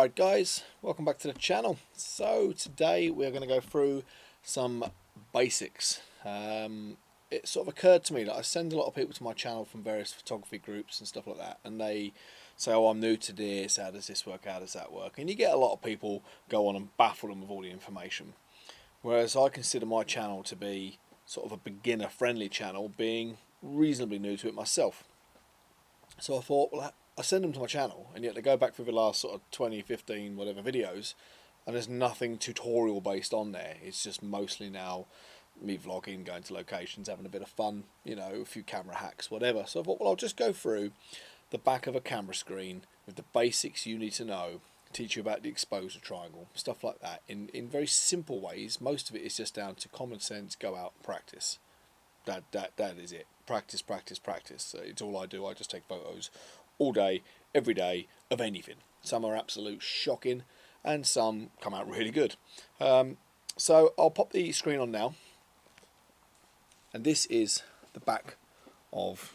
Alright guys, welcome back to the channel. So today we're going to go through some basics. It sort of occurred to me that I send a lot of people to my channel from various photography groups and stuff like that, and they say, oh, I'm new to this, how does this work, how does that work? And you get a lot of people go on and baffle them with all the information. Whereas I consider my channel to be sort of a beginner friendly channel, being reasonably new to it myself. So I thought, well, I send them to my channel, and yet they go back through the last sort of 20, 15, whatever videos, and there's nothing tutorial based on there. It's just mostly now me vlogging, going to locations, having a bit of fun, you know, a few camera hacks, whatever. So I thought, well, I'll just go through the back of a camera screen with the basics you need to know, teach you about the exposure triangle, stuff like that, in very simple ways. Most of it is just down to common sense, go out and practice. That is it. Practice, practice, practice. It's all I do. I just take photos all day, every day, of anything. Some are absolute shocking, and some come out really good. So I'll pop the screen on now, and this is the back of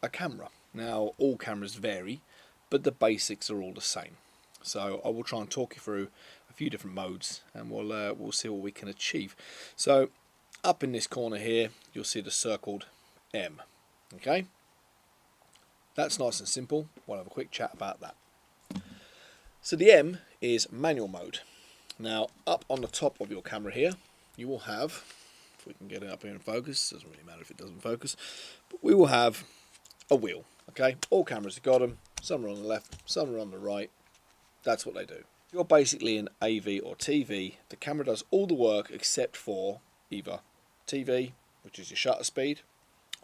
a camera. Now, all cameras vary, but the basics are all the same. So I will try and talk you through a few different modes, and we'll see what we can achieve. So up in this corner here, you'll see the circled M. Okay, that's nice and simple. We'll have a quick chat about that. So the M is manual mode. Now, up on the top of your camera here, you will have, if we can get it up here in focus, doesn't really matter if it doesn't focus, but we will have a wheel. Okay, all cameras have got them. Some are on the left, some are on the right. That's what they do. You're basically in AV or TV. The camera does all the work except for either TV, which is your shutter speed,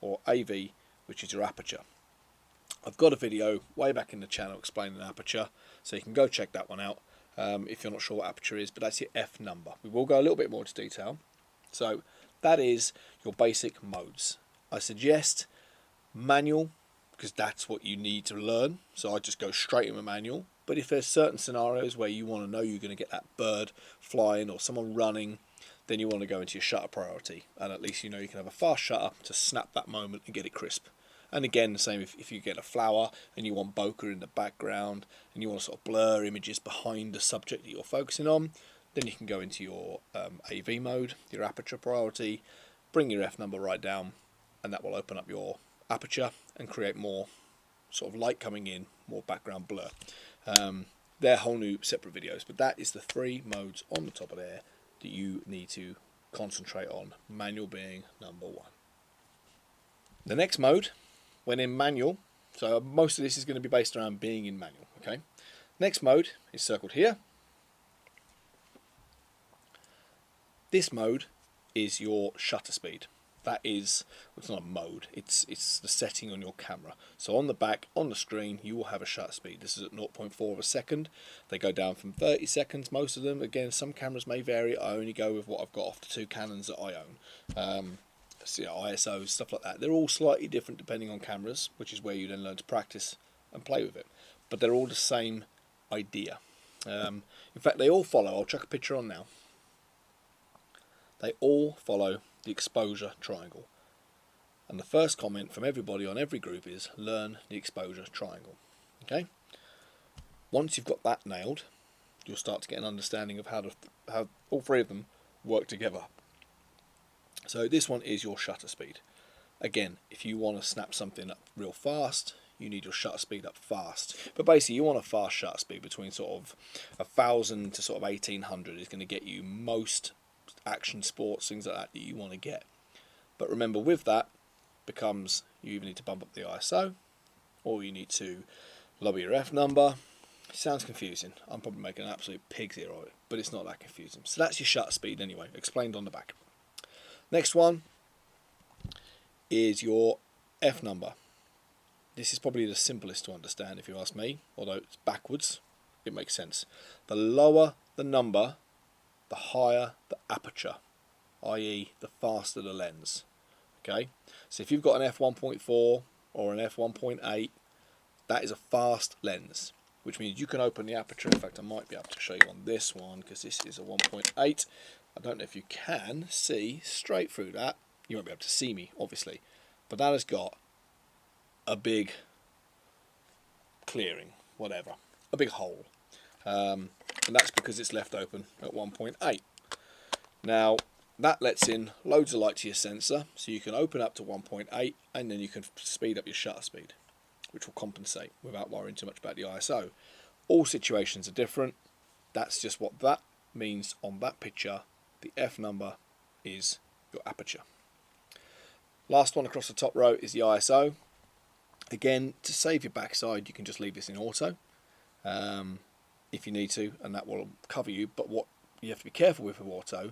or AV, which is your aperture. I've got a video way back in the channel explaining aperture, so you can go check that one out if you're not sure what aperture is, but that's your F number. We will go a little bit more into detail. So that is your basic modes. I suggest manual, because that's what you need to learn, so I just go straight in with manual. But if there's certain scenarios where you want to know you're going to get that bird flying or someone running, then you want to go into your shutter priority, and at least you know you can have a fast shutter to snap that moment and get it crisp. And again, the same if you get a flower and you want bokeh in the background and you want to sort of blur images behind the subject that you're focusing on, then you can go into your AV mode, your aperture priority, bring your F number right down, and that will open up your aperture and create more sort of light coming in, more background blur. They're whole new separate videos, but that is the three modes on the top of there that you need to concentrate on, manual being number one. The next mode, when in manual, so most of this is going to be based around being in manual. Okay, next mode is circled here. This mode is your shutter speed. That is, well, it's not a mode, it's the setting on your camera. So on the back, on the screen, you will have a shutter speed. This is at 0.4 of a second. They go down from 30 seconds, most of them. Again, some cameras may vary. I only go with what I've got off the two Canons that I own. So, you know, ISOs, stuff like that. They're all slightly different depending on cameras, which is where you then learn to practice and play with it. But they're all the same idea. In fact, they all follow, I'll chuck a picture on now. They all follow the exposure triangle. And the first comment from everybody on every group is learn the exposure triangle. Okay? Once you've got that nailed, you'll start to get an understanding of how all three of them work together. So this one is your shutter speed. Again, if you want to snap something up real fast, you need your shutter speed up fast. But basically, you want a fast shutter speed between sort of 1,000 to sort of 1,800 is going to get you most action sports, things like that you want to get. But remember, with that becomes you either need to bump up the ISO or you need to lower your F number. It sounds confusing. I'm probably making an absolute pig's ear of it, but it's not that confusing. So that's your shutter speed anyway, explained on the back. Next one is your F number. This is probably the simplest to understand if you ask me, although it's backwards, it makes sense. The lower the number, the higher the aperture, i.e. the faster the lens. Okay, so if you've got an f1.4 or an f1.8, that is a fast lens, which means you can open the aperture. In fact, I might be able to show you on this one because this is a 1.8. I don't know if you can see straight through that. You won't be able to see me, obviously, but that has got a big clearing, whatever, a big hole. and that's because it's left open at 1.8. Now that lets in loads of light to your sensor, so you can open up to 1.8 and then you can speed up your shutter speed, which will compensate without worrying too much about the ISO. All situations are different. That's just what that means on that picture. The F number is your aperture. Last one across the top row is the ISO. Again, to save your backside, you can just leave this in auto if you need to, and that will cover you. But what you have to be careful with auto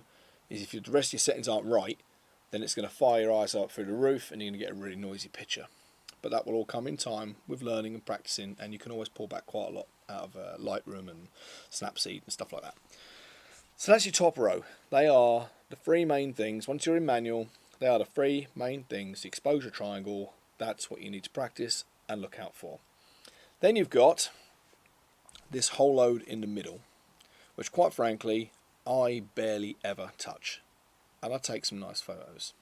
is if the rest of your settings aren't right, then it's going to fire your ISO up through the roof and you're going to get a really noisy picture. But that will all come in time with learning and practicing, and you can always pull back quite a lot out of Lightroom and Snapseed and stuff like that. So that's your top row. They are the three main things. Once you're in manual, they are the three main things. The exposure triangle, that's what you need to practice and look out for. Then you've got this whole load in the middle, which quite frankly I barely ever touch, and I take some nice photos.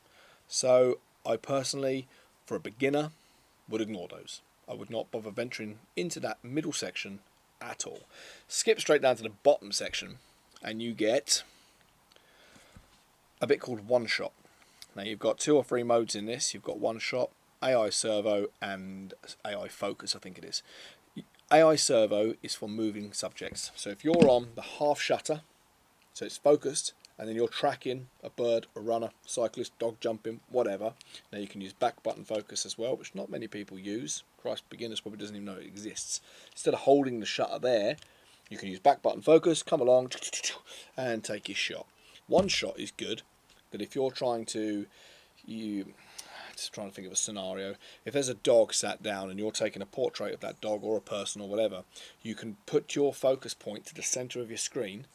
So I personally, for a beginner, would ignore those. I would not bother venturing into that middle section at all. Skip straight down to the bottom section and you get a bit called one shot. Now you've got 2 or 3 modes in this. You've got one shot, AI servo and AI focus, I think it is. AI servo is for moving subjects. So if you're on the half shutter, so it's focused, and then you're tracking a bird, a runner, cyclist, dog jumping, whatever. Now you can use back button focus as well, which not many people use. Christ, beginners probably doesn't even know it exists. Instead of holding the shutter there, you can use back button focus, come along, and take your shot. One shot is good, but if you're trying to, just trying to think of a scenario. If there's a dog sat down and you're taking a portrait of that dog or a person or whatever, you can put your focus point to the center of your screen,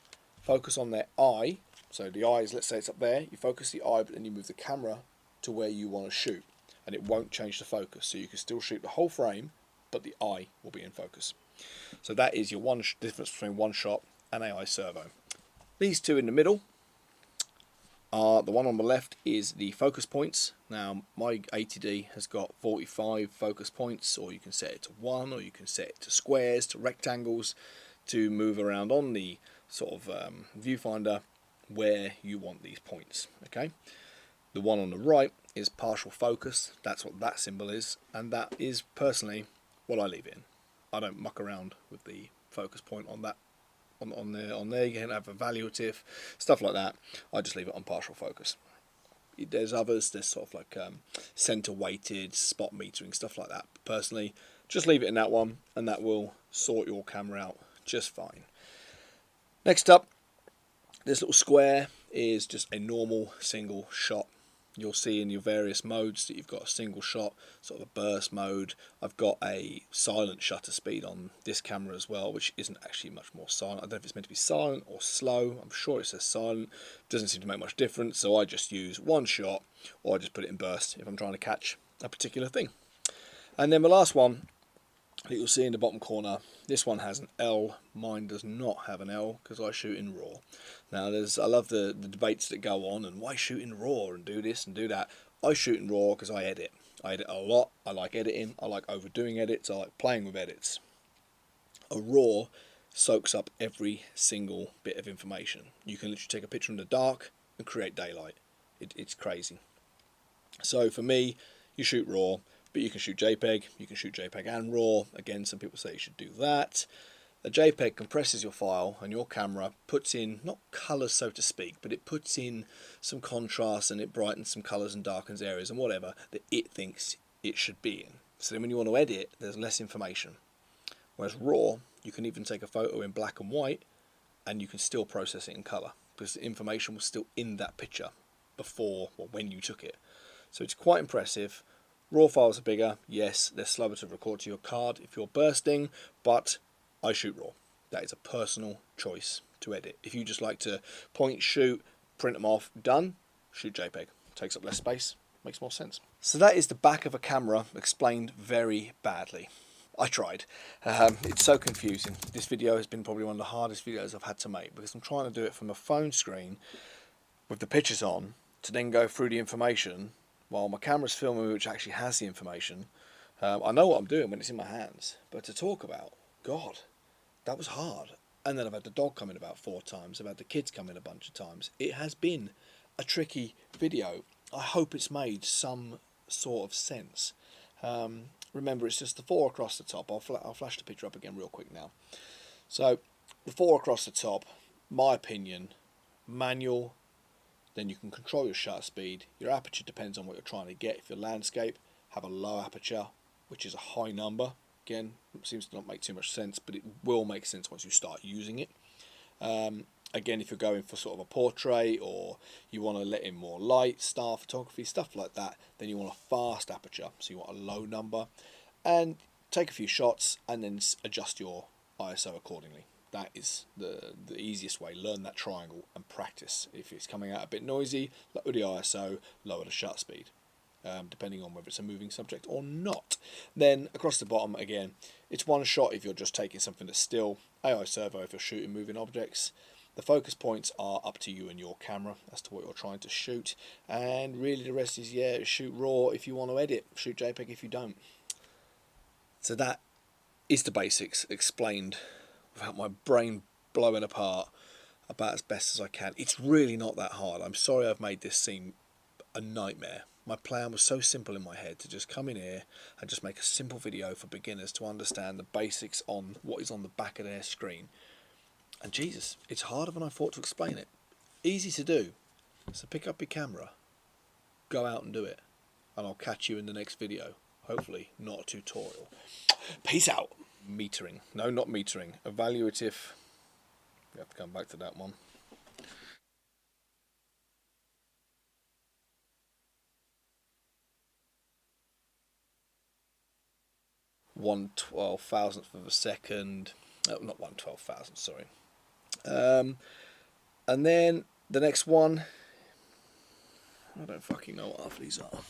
focus on their eye. So the eye is, let's say it's up there, you focus the eye, but then you move the camera to where you want to shoot, and it won't change the focus. So you can still shoot the whole frame, but the eye will be in focus. So that is your difference between one shot and AI servo. These two in the middle are, the one on the left is the focus points. Now my 80D has got 45 focus points, or you can set it to 1, or you can set it to squares, to rectangles, to move around on the sort of viewfinder where you want these points. Okay, the one on the right is partial focus. That's what that symbol is, and that is personally what I leave it in. I don't muck around with the focus point on that. On there you can have evaluative stuff like that. I just leave it on partial focus. There's others, there's sort of like center weighted, spot metering, stuff like that. Personally, just leave it in that one, and that will sort your camera out just fine. Next up, this little square is just a normal single shot. You'll see in your various modes that you've got a single shot, sort of a burst mode. I've got a silent shutter speed on this camera as well, which isn't actually much more silent. I don't know if it's meant to be silent or slow. I'm sure it says silent. Doesn't seem to make much difference, so I just use one shot, or I just put it in burst if I'm trying to catch a particular thing. And then the last one that you'll see in the bottom corner, this one has an L. Mine does not have an L because I shoot in RAW. Now I love the debates that go on, and why shoot in RAW and do this and do that. I shoot in RAW because I edit. I edit a lot. I like editing. I like overdoing edits. I like playing with edits. A RAW soaks up every single bit of information. You can literally take a picture in the dark and create daylight. It's crazy. So for me, you shoot RAW. But you can shoot JPEG, you can shoot JPEG and RAW. Again, some people say you should do that. A JPEG compresses your file, and your camera puts in, not colours so to speak, but it puts in some contrast, and it brightens some colours and darkens areas and whatever that it thinks it should be in. So then when you want to edit, there's less information. Whereas RAW, you can even take a photo in black and white, and you can still process it in colour, because the information was still in that picture before or when you took it. So it's quite impressive. RAW files are bigger, yes, they're slower to record to your card if you're bursting, but I shoot RAW. That is a personal choice to edit. If you just like to point, shoot, print them off, done, shoot JPEG. Takes up less space, makes more sense. So that is the back of a camera explained very badly. I tried. It's so confusing. This video has been probably one of the hardest videos I've had to make, because I'm trying to do it from a phone screen with the pictures on to then go through the information while my camera's filming, which actually has the information. I know what I'm doing when it's in my hands, but to talk about, God, that was hard. And then I've had the dog come in about 4 times. I've had the kids come in a bunch of times. It has been a tricky video. I hope it's made some sort of sense. Remember, it's just the 4 across the top. I'll flash the picture up again real quick now. So the 4 across the top, my opinion, manual. Then you can control your shutter speed. Your aperture depends on what you're trying to get. If you're landscape, have a low aperture, which is a high number. Again, it seems to not make too much sense, but it will make sense once you start using it. Again, if you're going for sort of a portrait, or you want to let in more light, star photography, stuff like that, then you want a fast aperture, so you want a low number, and take a few shots and then adjust your ISO accordingly. That is the easiest way. Learn that triangle and practice. If it's coming out a bit noisy, lower the ISO, lower the shutter speed, depending on whether it's a moving subject or not. Then across the bottom, again, it's one shot if you're just taking something that's still, AI servo if you're shooting moving objects. The focus points are up to you and your camera as to what you're trying to shoot, and really the rest is, yeah, shoot RAW if you want to edit, shoot JPEG if you don't. So that is the basics explained without my brain blowing apart about as best as I can. It's really not that hard. I'm sorry I've made this seem a nightmare. My plan was so simple in my head, to just come in here and just make a simple video for beginners to understand the basics on what is on the back of their screen. And Jesus, it's harder than I thought to explain it. Easy to do. So pick up your camera, go out and do it, and I'll catch you in the next video. Hopefully not a tutorial. Peace out. Metering. No, not metering. Evaluative. We have to come back to that one. 1/12,000th of a second. Oh, not 1/12,000th, sorry. And then the next one, I don't fucking know what half these are.